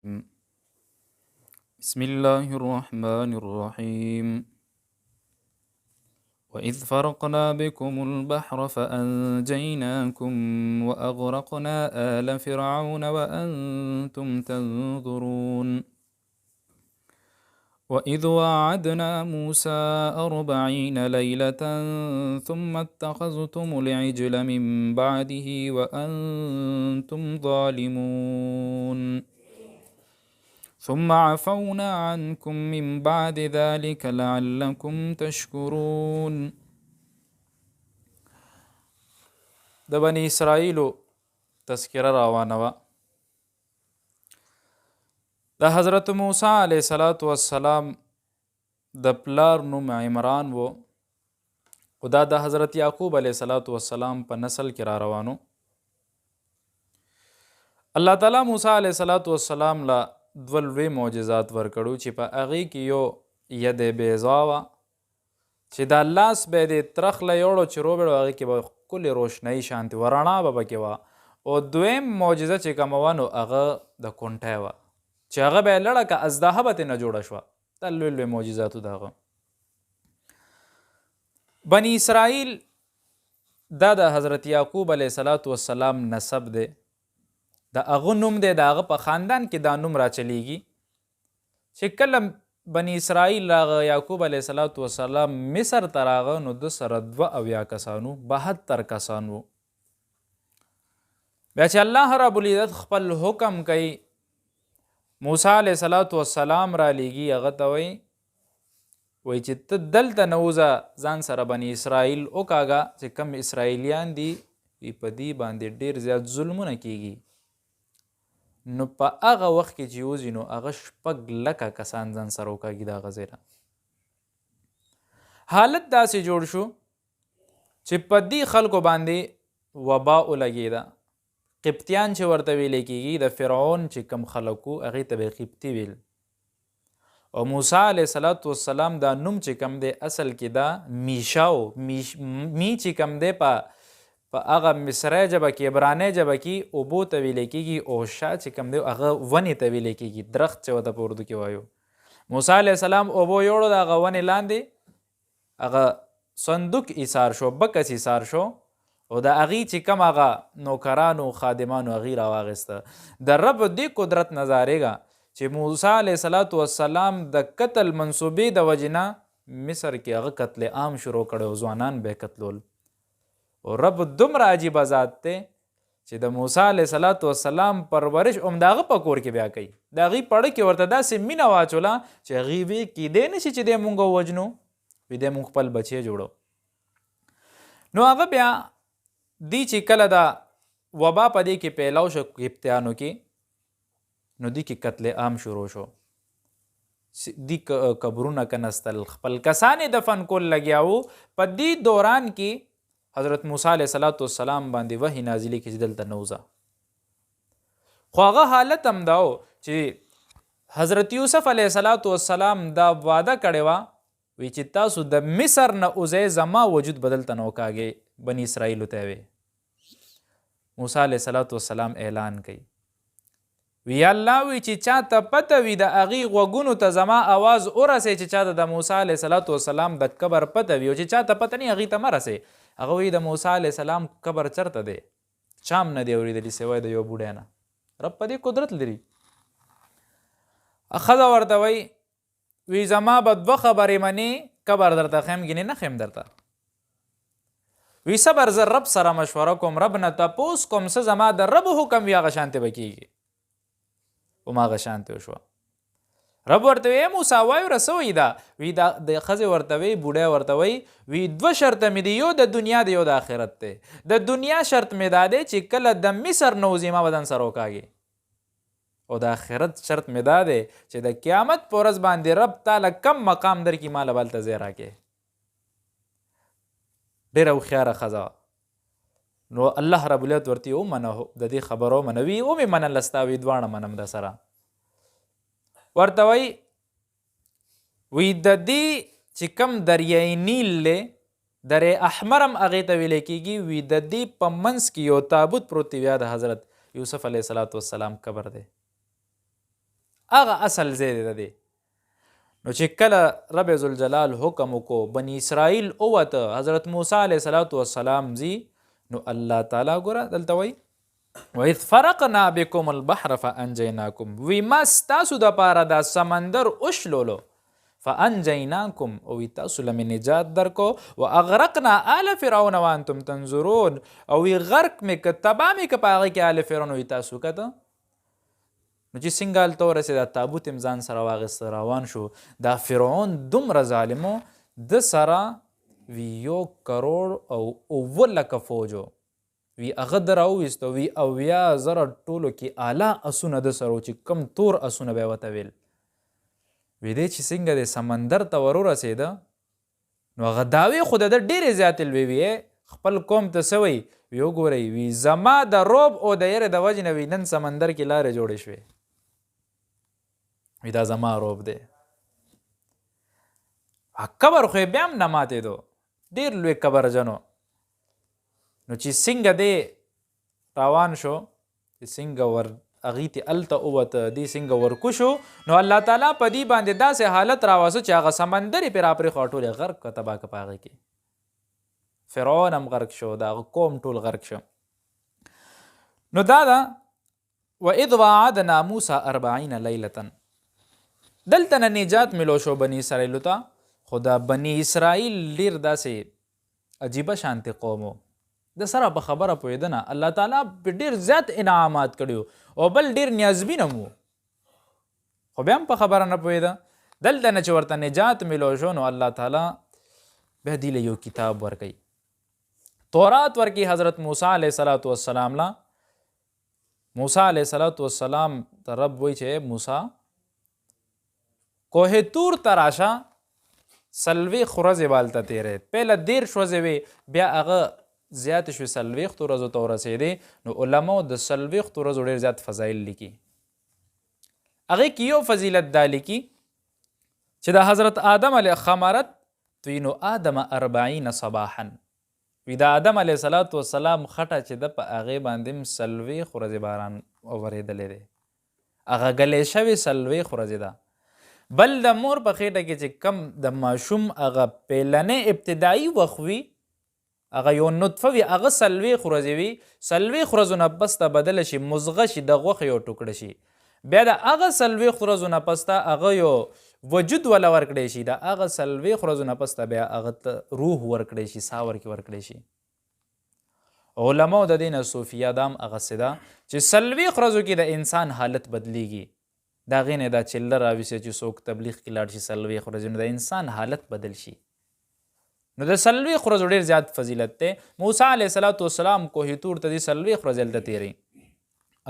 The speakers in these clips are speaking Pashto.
بسم الله الرحمن الرحيم وإذ فرقنا بكم البحر فأنجيناكم وأغرقنا آل فرعون وأنتم تنظرون وإذ وعدنا موسى 40 ليلة ثم اتخذتم العجل من بعده وأنتم ظالمون ثم عفونا عنكم من بعد ذلك لعلكم تشكرون. د بني اسرائیلو تذکره روانه وه. د حضرت موسی علیه السلام د پلار نوم عمران و او دا د حضرت یعقوب علیه السلام په نسل کې را روانو. الله تعالی موسی علیه السلام له دوه لوی معجزات ورکړو چې په هغې کې یو ید بیضا وه چې دا لاس به یې د ترخ له یوړو چې روبېړو هغې کې به ښکلې روشنایي شانتې وه، رڼا به پکې وه. او دویم معجزه چې کومه وه نو هغه د کونټۍ وه چې هغه به یې لړه که ازدهه به ترې نه جوړه شوه. دا لوی لوی معجزاتو د هغه. بني اسرائیل دا د حضرت یعقوب علیه السلام نسب دی. د هغه نوم دی، د هغه په خاندان کې دا نوم راچلیږي چې کله بني اسرائیل راغه یعقوب علیه السلام مصر ته راغه نو د سره 72 کسانو 72 کسان وو. بیا چې الله رب العزت خپل حکم کوي موسی علیه السلام را لیږي، هغه ته وایي چې ته دلته نه وځه، ځان سره بني اسرائیل وکاږه چې کم اسرائیلیان دي په دې باندې ډېر زیات ظلمونه کیږي. نو په هغه وخت کې چې وځي نو هغه 6 لکه کسان ځان سره وکاږي د هغه ځای نه. حالت داسې جوړ شو چې په دې خلکو باندې وبا ولګېده. قبطیان چې ورته ویلی کېږي، د فرعون چې کم خلک وو هغې ته به یې قبطي ویل. او موسی علیه السلام دا نوم چې کم دی اصل کې دا میشا و. می چې کم دی په هغه مصری ژبه کې، عبرانۍ ژبه کې اوبو ته ویلی کېږي، او شا چې کم دی هغه ونې ته ویلی کېږي، درخت چې ورته په اردو کې وایو. موسی علیه السلام اوبو یوړو، د هغه ونې لاندې هغه صندوق ایثار شو، بکس ایثار شو، او د هغې چې کم هغه نوکرانو خادمانو هغې راواخیسته. د رب دې قدرت نظارېږه چې موسی علیه السلام د قتل منصوبې د وجې نه مصر کې هغه قتل عام شروع کړی او ځوانان به یې قتلول. او رب دومره عجیبه ذات دی چې د موسی علیه السلام پرورش هم د هغه په کور کې بیا کوي. د هغې پړه کې ورته داسې مینه واچوله چې هغې وی کیدی نه شي چې دی مونږ ووجنو، وی دی مونږ خپل بچی جوړو. نو هغه بیا دی چې کله دا وبا په دې کې پیلاو شو قبطیانو کې، نو دی کې قتل عام شروع شو. دی قبرونه کنستل، خپل کسانې دفن کول لګیا وو. په دې دوران کې حضرت موسی علیه السلام باندې وحی نازلې کې چې دلته نه وځه. خو هغه حالت هم دا و چې حضرت یوسف علیه السلام دا وعده کړې وه، وی چې تاسو د مصر نه وځئ، زما وجود به دلته نه وکاږئ. بني اسرائیلو ته وی موسی علیه السلام اعلان کوي، وی الله وی چې چاته پته وي د هغې غوږونو ته زما آواز ورسئ چې چاته د موسی علیه السلام د قبر پته وي، او چې چاته پته نه هغې ته مه رسئ. هغه وی د موسی علیه السلام قبر چرته دی؟ چام نه دی اورېدلی سوی د یو بوډۍ نه. رب په دې قدرت لري. ښځه ورته وی زما به 2 خبرې منې، قبر درته خیم ګینې نه خیم درته. وی صبر، زه رب سره مشوره کوم، رب نه تپوس کوم، څه زما د رب حکم وي هغه شانتې به کېږي. هماغه شانتې وشوه. رب ورته وی موسی وایو څه وایي دا؟ وی دا د ښځې ورته وی، بوډۍ ورته وی 2 شرطه مې دي، یو د دنیا دی یو د آخرت دی. د دنیا شرط مې دا دی چې کله د مصر نه وځې ما بدن سره وکاږي، او د آخرت شرط مې دا دی چې د قیامت په ورځ باندې رب تعالی کم مقام درکړي، ما له بلته ځای راکړي. ډېره هوښیاره ښځه. نو الله رب العزت ورته ومنه، د دې خبرو منوي، ومې منله ستا وي دواړه منم در سره. ورته وی د دې چې کم دریای نیل دی، دریای احمر هم هغې ته ویلی کېږي، وی د دې په منځ کې یو تابوت پروت دی، بیا د حضرت یوسف علیه السلام قبر دی. هغه اصل ځای دی د دې. نو چې کله رب ذوالجلال حکم وکړو بني اسرائیل ووته حضرت موسی علیه السلام ځي، نو الله تعالی ګوره دلته وایي وَإِذْ فَرَقْنَا بِكُمُ الْبَحْرَ فَأَنْجَيْنَاكُمْ وی ما ستاسو دپاره دا سمندر وشلولو فَأَنْجَيْنَاكُمْ او وی تاسو له مې نجات درکو وَأَغْرَقْنَا آلَ فِرْعَوْنَ وَأَنْتُمْ تَنْظُرُونَ او وی غرق مې که تباه مې که په هغې کې آل فرعون وی تاسو کته. نو چې څنګه هلته ورسېد دا تابوت یې ځان سره واخیسته روان شو. دا فرعون دومره ظالمو د سره وی 1 کروڑ او 9 لکه فوجو وی هغه د راوویسته وی 80,000 ټولو کې اعلی اسونه د سره چې کم تور اسونه به یې ورته ویل. وی دی چې څنګه د سمندر ته ور ورسېده نو هغه دعوې خو د ده ډېرې زیاتې لوی وي. خپل قوم ته څه وی وګورئ وی زما د رعب او د یرې د وجې نه وی نن سمندر کې لارې جوړې شوې. وی دا زما رعب دی. قبر خو یې بیا هم نه ماتېدو، ډېر لوی قبرجنو. نو چې څنګه دی روان شو چې څنګه ور هغې ته هلته ووته دی څنګه ورکو شو، نو الله تعالی په دې باندې داسې حالت راوسته چې هغه سمندر یې پرې راپرېښوه ټول یې غرق کړه تباه کړه په هغې کې. فرعون هم غرق شو، د هغه قوم ټول غرق شو. نو دا ده وَإِذْ وَعَدْنَا مُوسَى 40 لَيْلَةً. دلته نه نجات ملو شو بني اسرائیلو ته، خو دا بني اسرائیل ډېر داسې عجیبه شانتې قوم و. د سره په خبره پوهېده نه، الله تعالی په ډېر زیات انعامات کړي او بل ډېر نیازبین هم و، خو بیا هم په خبره نه پوهېده. دلته نه چې ورته نجات ملو شو نو الله تعالی بیا دې له یو کتاب ورکوي، تورات ورکوي حضرت موسی علیه السلام له. موسی علیه السلام ته رب وایي چې موسی کوه تور ته راشه، 40 ورځې به هلته تېرې، پهله 13 ورځې وې بیا هغه زیات شوې 40 ورځو ته ورسېدې. نو علماو د 40 ورځو ډېر زیات فضایل لیکي. هغې کې یو فضیلت دا لیکي چې د حضرت آدم علیه خمرت توینو آدم 40 صباحا. وی د آدم علیه السلام خټه چې ده په هغې باندې هم 40 ورځې باران اورېدلی دی، هغه ګلې شوې 40 ورځې ده. بل د مور په خېټه کې چې کم د ماشوم هغه پیلنی ابتدایي وخت وي، هغه یو نطفه وي، هغه 40 ورځې وي. 40 ورځو نه پس ته بدله شي، مزغه شي، د غوښې یو ټوکړه شي. بیا د هغه 40 ورځو نه پس ته هغه یو وجود وله ورکړی شي، د هغه 40 ورځو نه پس ته بیا هغه ته روح ورکړی شي، ساه ورکې ورکړی شي. علماو د دې نه صوفیه دا هم هغسې ده چې 40 ورځو کې د انسان حالت بدلیږي. د هغې نه دا چله راویسي چې څوک تبلیغ کې لاړ شي 40 ورځې، نو د انسان حالت بدل شي. نو د 40 ورځو ډېر زیات فضیلت دی. موسی علیه السلام کوه تور ته دې 40 ورځې هلته تېرې،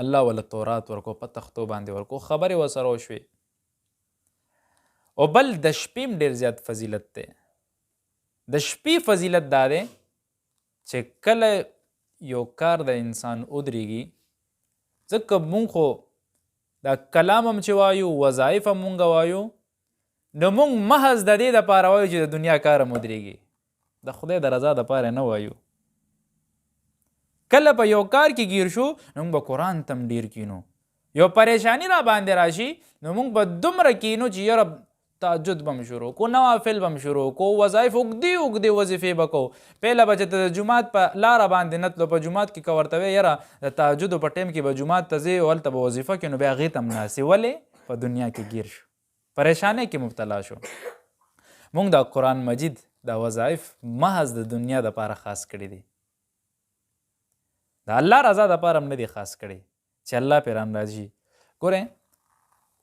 الله وله تورات ورکو، په تختو باندې ورکو، خبرې ورسره وشوې. او بل د شپې هم ډېر زیات فضیلت دی. د شپې فضیلت دا دی چې کله یو کار د انسان ودرېږي، ځکه مونږ خو دا کلام هم چې وایو، وظایف هم مونږ وایو، نو مونږ محض د دې دپاره وایو چې د دنیا کار هم ودرېږي، د خدای د رضا دپاره نه وایو. کله په یو کار کې ګیر شو نو موږ به قرآن ته هم ډېر کینو، یو پریشانی را باندې راشي نو موږ به دومره کینو چې یاره تهجد به هم شروع کو، نوافل به هم شروع کو، وظایف اوږدې اوږدې وظیفې به کوو. پهله به چې ته د جومات په لاره باندې نه تلو، په جومات کې که ورته وایې یاره د تهجدو په ټایم کې به جومات ته ځې او هلته به وظیفه کوې، نو بیا هغې ته هم ناستې. ولې؟ په دنیا کې ګیر شو، پریشانۍ کې مبتلا شو. موږ د قرآن مجید دا وظایف محض د دنیا دپاره خاص کړي دي، د الله رضا دپاره هم نه دي خاص کړي چې الله پرې راضي. ګورئ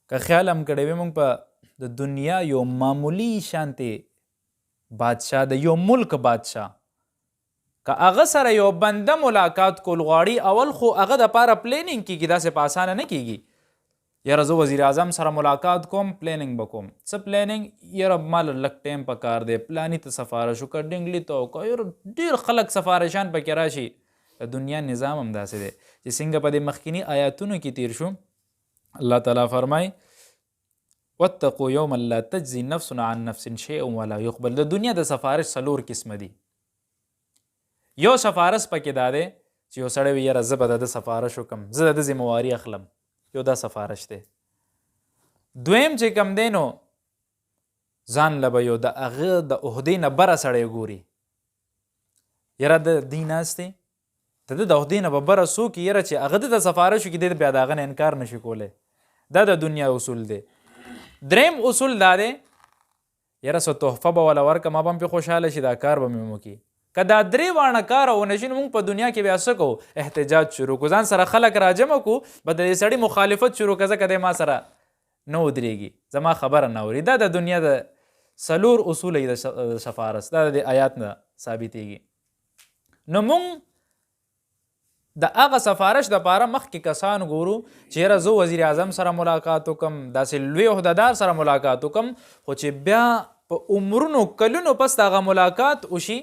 که خیال هم کړی وي موږ په د دنیا یو معمولی شانتې بادشاه د یو ملک بادشاه که هغه سره یو بنده ملاقات کول غواړي، اول خو هغه دپاره پلیننګ کېږي، داسې په اسانه نه کېږي. یاره زه وزیر اعظم سره ملاقات کوم، پلیننګ به کوم. څه پلیننګ؟ یاره مال لږ ټایم په کار دی، پلاني ته سفارش وکړه، ډنګلي ته وکړه، یاره ډېر خلک سفارشان پکې راشي. د دنیا نظام هم داسې دی چې څنګه په دې مخکینی آیاتونو کې تیر شو، الله تعالی فرمای واتقوا یوما لا تجزي نفس عن نفس شیئا ولا يقبل. د دنیا د سفارش 4 قسمه دي. یو سفارش پکې دا دی چې یو سړی وي یاره زه به د سفارش وکم، زه د ذمواري اخلم، یو دا سفارش دی. دویم چې کم دی نو ځان له به یو د هغه د عهدې نه بره سړی ګوري، یاره د دې ناستې د ده د عهدې نه به بره څوک یاره چې هغه د سفارش وکړي دی بیا د هغه نه انکار نشي کولی. دا د دنیا اصول دی. دریم اصول دا دی یاره څه تحفه به وله ورکړه ما به هم پرې خوشحاله شي دا کار به مې وکړي. که دا درې واړه کاره ونه شي نو موږ په دنیا کې بیا څه کوو؟ احتجاج شروع کړو، ځان سره خلک راجمع کړو، به د دې سړي مخالفت شروع کړه ځکه دی ما سره نه ودرېږي، زما خبره نه اوري. دا د دنیا د څلور اصول د سفارس، دا د آیات نه ثابتېږي. نو موږ د هغه سفارش دپاره مخکې کسان ګورو چې یاره زه وزیر اعظم سره ملاقات وکم، داسې لوی عهدهدار سره ملاقات وکم، خو چې بیا په عمرونو کلونو پس د هغه ملاقات وشي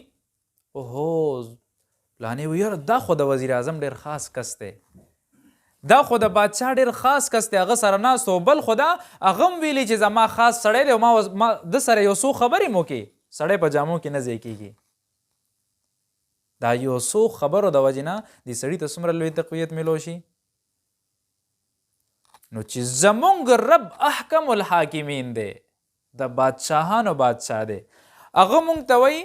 اوهو پلانې وي یاره دا خو د وزیر اعظم ډېر خاص کس دی، دا خو د بادشاه ډېر خاص کس دی، هغه سره ناست و. بل خو دا هغه هم ویلي چې زما خاص سړی دی او ما ده سره یو څو خبرې مو کې، سړی په جامو کې نه ځای کېږي. دا یو څو خبرو د وجې نه دې سړي ته څومره لوی تقویت میلو شي. نو چې زمونږ رب احکم الحاکمین دی، د بادشاهانو بادشاه دی، هغه مونږ ته وایي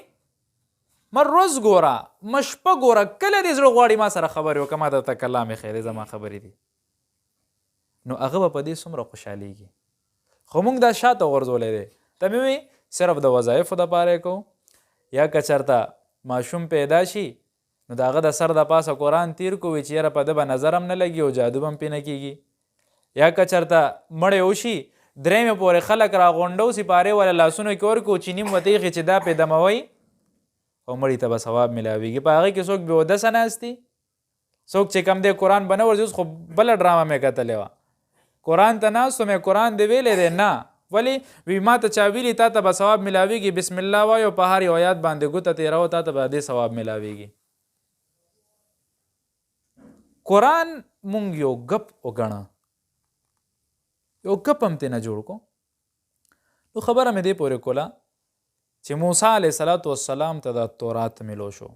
ما ورځ ګوره ما شپه ګوره کله دې زړه غواړي ما سره خبرې وکړه ما درته کلام یې ښی دی زما خبرې دي. نو هغه به په دې څومره خوشحالېږي. خو مونږ دا شاته غورځولی دی. ته مې وایي صرف د وظایفو دپاره یې کوو، یا که چېرته ماشوم پیدا شي نو د هغه د سر د پاسه قرآن تیر کو وي چې یاره په ده به نظر هم نه لګي او جادو به هم پې نه کېږي. یا که چېرته مړی وشي درېیمې پورې خلک راغونډو سپارې وله لاسونو کې ورکړو چې نیم ورته ایښي چې دا پې دموئ او مړي ته به ثواب میلاویږي. په هغې کې څوک بې ودسه ناست دي، څوک چې کم دی قرآن به نه ورځي. اوس خو بله ډرامه مې کتلې وه، قرآن ته ناست وم قرآن دې ویلی دی نه ولی وی ما ته چا ویلي تا ته به ثواب میلاویږي، بسم الله وایو په هر یو آیات باندې ګوته تېروه تا ته به دې ثواب میلاویږي. قرآن مونږ یو ګپ وګڼه، یو ګپ هم ترې نه جوړ کو. نو خبره مې دې پورې کوله چې موسی علیه السلام ته د تورات ملو شو.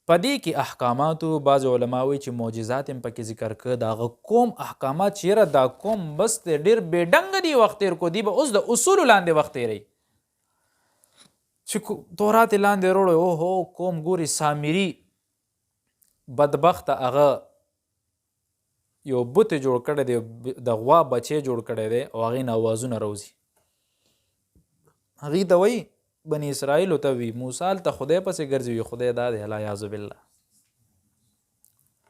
په دې کې احکاماتو بعض علما وایي چې معجزات هم پکې ذکر کړه. د هغه قوم احکامات چیرې دا قوم بس ډېر بېډنګه دی وخت تېر کو، دی به اوس د اصولو لاندې وخت تېروي چې تورات یې لاندې وروړی. اوهو قوم ګوري سامري بدبخته هغه یو بت جوړ کړی دی، د غوا بچی جوړ کړی دی او هغې نه اوازونه راوځي. هغې ته وایي بني اسرائیلو ته وي موسی هلته خدای پسې ګرځي، وي خدای دا دی العیاذ بالله.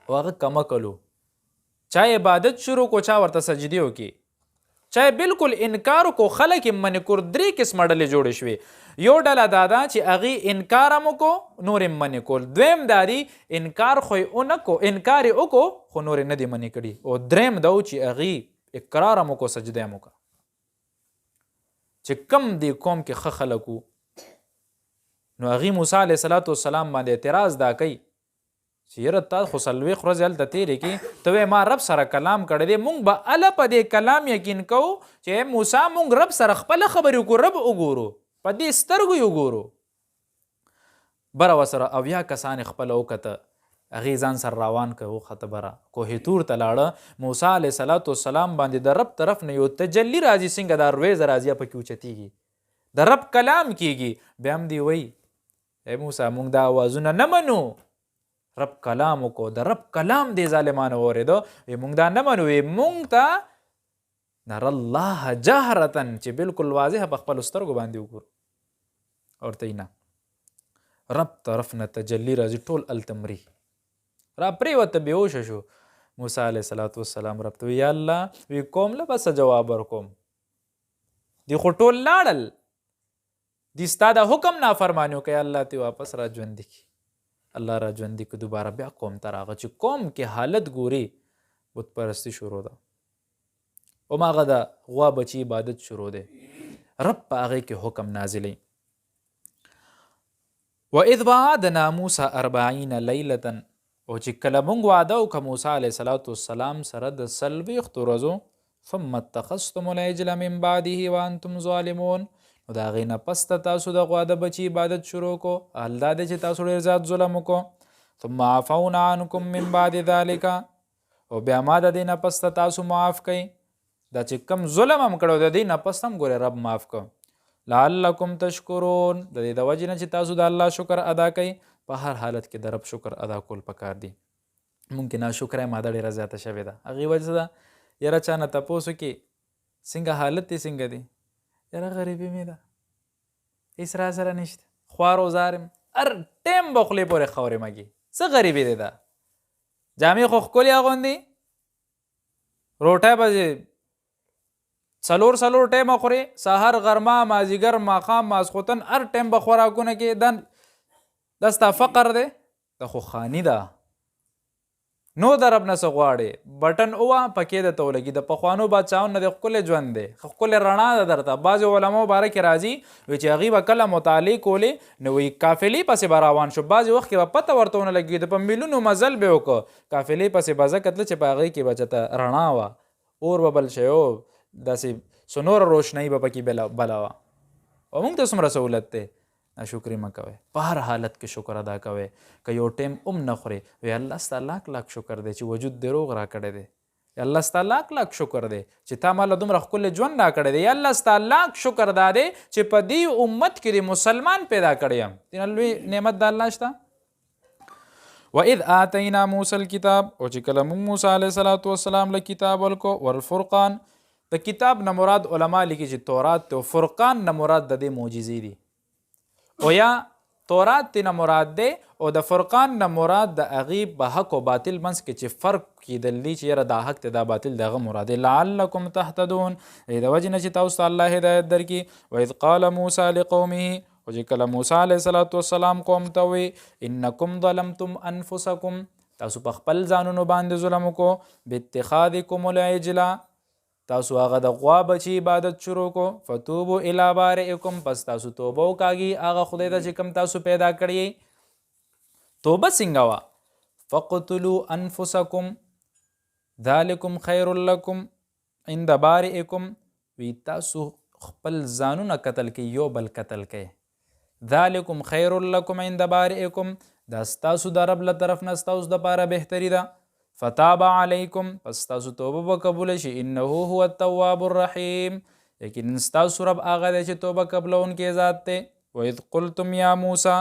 او هغه کمکل و، چا عبادت شروع کو چا ورته سجدې وکړي، چا بالکل انکار کو خلک یې منې کړ. درې قسمه ډلې جوړې شوې. یو ډله دا ده چې هغې انکار هم وکړو نور یې منې کول. دویم دا دی انکار خو یې ونه کو، انکار یې وکړو خو نور یې نه دي منې کړي. او دریم دا و چې هغې اقرار هم وکړو سجده هم وکړه. چې کم دې قوم کې ښه خلک وو نو هغې موسی علیه السلام باندې اعتراض دا کوي چې یاره تا خو 40 ورځې هلته تېرې کړي، ته وایې ما رب سره کلام کړی دی. مونږ به هله په دې کلام یقین کوو چې موسی مونږ رب سره خپله خبرې وکړو، رب وګورو، په دې سترګو یې وګورو. بره ورسره 80 کسان یې خپله وکته، هغې ځان سره روان که وخته بره کوه تور ته لاړه. موسی علیه السلام باندې د رب طرف نه یو تجلی راځي، څنګه دا رویزه راځي پکې اوچتېږي، د رب کلام کېږي. بیا هم دی وایي ای موسی مونږ دا اوازونه نه منو، رب کلام وکړو، د رب کلام دې ظالمانو اورېدو، مونږ دا نه منو، مونږ ته نر الله جهرتن چې بالکل واضح په خپلو سترګو باندې وګورو. ورته نه رب طرف نه تجلی راځي، ټول هلته مري. را پرېوته بېهوشه شو موسی علیه السلام رب ته یا الله وی قوم له بس جواب ورکوم، دی خو ټول لاړل، دی ستا د حکم نافرماني وکړه، الله ته واپس را ژوندي کړي. الله را ژوندي کړه، دوباره بیا قوم ته راغه چې قوم کې حالت ګوري بت پرستي شروع ده. هماغه د غوا بچي عبادت شروع دی، رب په هغې کې حکم نازلی. وَإِذْ وَعَدْنَا مُوسَى 40 لَيْلَةً او چې کله مونږ وعده وکړه موسی علیه السلام سره د 40 ورځو ثم اتخذتم العجل من بعده وانتم ظالمون، نو د هغې نه پس ته تاسو د غوا د بچي عبادت شروع کو. حال دا دی چې تاسو ډېر زیات ظلم وکړو. ثم عفونا عنکم من بعد ذلک، او بیا ما د دې نه پس ته تاسو معاف کوئ. دا چې کم ظلم هم کړو د دې نه پس هم ګوره رب معاف کړ. لعلکم تشکرون، د دې د وجې نه چې تاسو د الله شکر ادا کوئ. په هر حالت کې د رب شکر ادا کول پکار دي. ممکن ناشکره ماده ډېره زیاته شوې ده، هغې وجه ده یاره چا نه تپوس وکړي څنګه حالت دی څنګه دی، یاره غریبي مې ده هېڅ را سره نشته، خوار و زار یم، هر ټایم به خولې پورې خاورې مږي. څه غریبي دی دا؟ جامې خو ښکلې اغوندي، روټۍ به څلور ټایمه خورې، سهار غرمه مازدیګر ماښام ماسخوتن هر ټایم به خوراکونه کې. دا ستا فقر دی؟ دا خو خاني ده. نو د رب نه څه غواړې؟ بټن اوه پکې درته ولګي. د پخوانو بادشاهانو نه د ښکلی ژوند دی، ښکلی رڼا ده درته. بعضې علماو باره کې راځي وایي چې هغوی به کله مطالعې کولې نو وایي قافلې پسې به روان شو. بعضې وخت کې به پته ورته ونه لګېده، په میلونو مزل به یې وکړه، قافلې پسې به زه کتله چې په هغې کې به چېرته رڼا وه، اور به بل شی و، داسې څه نوره روشنایي به پکې بله وه. او موږ ته څومره سهولت دی. ناشکري مه کوئ، په هر حالت کې شکر ادا کوئ. که یو ټایم نه خورئ وی الله ستا لاک شکر دی چې وجود دې روغ را کړی دی. یا الله ستا لاک شکر دی چې تا ماله دومره ښکلی ژوند را کړی دی. یا الله ستا لاک شکر دا دی چې په دې امت کې د مسلمان پیدا کړی یم. دې لوی نعمت د الله شته. وَإِذْ آتَيْنَا مُوسَى الْكِتَابَ، او چې کله موږ موسی علیه السلام له کتاب ورکو. والفرقان، د کتاب نه مراد علما لیکي چې تورات دی، او فرقان نه مراد د دې معجزې دي. او یا تورات تی نه مراد دی او د فرقان نه مراد د هغې په حق او باطل منځ کې چې فرق کیدل دي چې یاره دا حق دی دا باطل دغه مراد دی. لعلکم تهتدون، د وجې نه چې تاسو ته الله هدایت درکړي. وإذ قال موسی لقومه، او چې کله موسی علیه السلام قوم ته وی انکم ظلمتم انفسکم، تاسو په خپل ځانونو باندې ظلم وکړو. باتخاذکم العجل، تاسو هغه د غوا بچی عبادت شروع کو. فتوبو الی بارئکم، پس تاسو توبه وکاږي هغه خدای ته چې کوم تاسو پیدا کړی. توبه څنګه وه؟ فقتلوا انفسکم ذلکم خیر لکم عند بارئکم، وی تاسو خپل ځانونه قتل کوي، یو بل قتل کوي. ذلکم خیر لکم عند بارئکم، دا ستاسو د رب له طرف نه ستاسو دپاره بهتري ده. فتاب علیکم، پس تاسو توبه به قبول شي. انه هو التواب الرحیم، یقینا ستاسو رب هغه دی چې توبه قبلونکی ذات دی. وإذ قلتم یا موسی،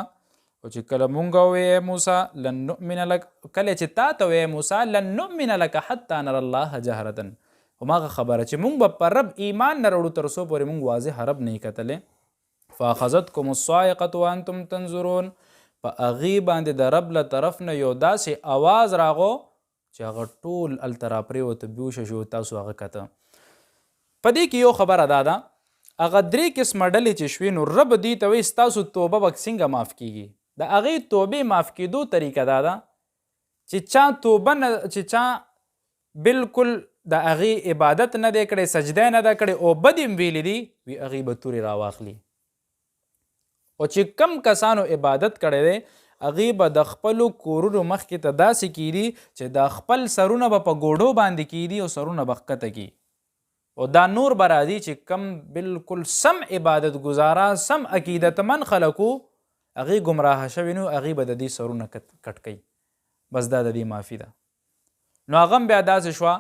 او چې کله مونږ ووایو ای موسی لن نؤمن لک، کله چې تا ته وایو موسی لن نؤمن لک حتی نر الله جهرة، هماغه خبره چې مونږ به په رب ایمان نه راوړو تر څو پورې مونږ واضح رب نه یې کتلی. فاخذتکم الصاعقة وانتم تنظرون، په هغې باندې د رب له طرف نه یو داسې اواز راغو چې هغه ټول هلته راپرېوته، بیوشه شو، تاسو هغه کته. په دې کې یو خبره دا ده، هغه 3 قسمه ډلې چې شوې نو رب دې ته وایي ستاسو توبه به څنګه معاف کېږي. د هغې توبې معاف کېدو طریقه دا ده چې چا توبه نه، چې چا بلکل د هغې عبادت نه دی کړی، سجده نه ده کړې او بد یې ویلي دي، وي هغې به تورې راواخلي. او چې کم کسانو عبادت کړی دی هغې به د خپلو کورونو مخکې ته داسې کیدي چې د خپل سرونه به په ګوډو باندې کیدي او سرونه به ښکته کی. او دا نور به راځي چې کم بلکل سم عبادت گزاره، سم عقیدتمن خلکو، هغې ګمراه شوي نو هغې به د دې سرونه کټ کوي. بس دا د دې معافي ده. نو هغه هم بیا داسې شوه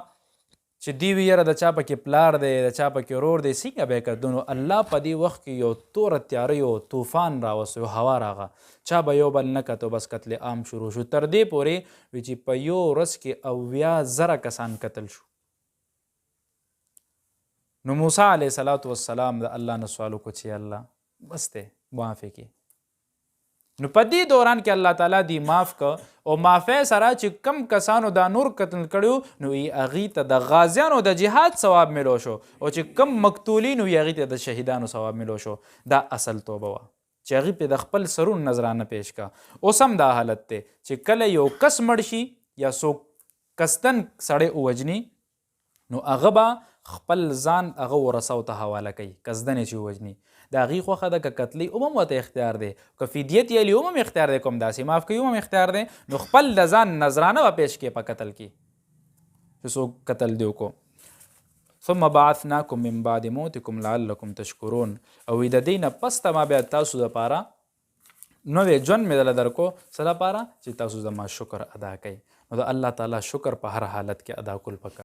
چې دی وی یاره د چا پکې پلار دی، د چا پکې ورور دی، څنګه به یې کړو. نو الله په دې وخت کې یو توره تیاره، یو طوفان راوست، یو هوا راغه، چا به یو بل نه کتو، بس قتل عام شروع شو. تر دې پورې وی چې په یو ورځ کې 80,000 کسان قتل شو. نو موسی علیه السلام د الله نه سوال وکړو چې الله بس دی معاف یې کړي. نو په دې دوران کې الله تعالی دی معاف که او معافی سره چې کم کسانو دا نور قتل کړیو نو هغې ته د غازیانو د جهاد ثواب ملو شو، او چې کم مقتولین وي هغې ته د شهیدانو ثواب ملو شو. دا اصل توبه وه چې هغې پې د خپل سرون نظرانه پیش کا. اوس هم دا حالت دی چې کله یو کس مړ شي یا څوک قصدن سړی ووجني نو هغه به خپل ځان هغه ورثو ته حواله کوي، قصدن یې چې ووجني. د هغې خوښه ده که قتلي هم ورته اختیار دی، که فدیت یلي هم اختیار دی، کوم داسې معاف کوي هم اختیار دی. نو خپل د ځان نظرانه به پیش کړي په قتل کې چې څوک قتل دی وکړو. ثم بعثناکم من بعد موتکم لعلکم تشکرون، او د دې نه پس ته ما بیا تاسو دپاره نوی ژوند مې دله درکو څه دپاره چې تاسو زما شکر ادا کوئ. نو د الله تعالی شکر په هر حالت کې ادا کول پکار.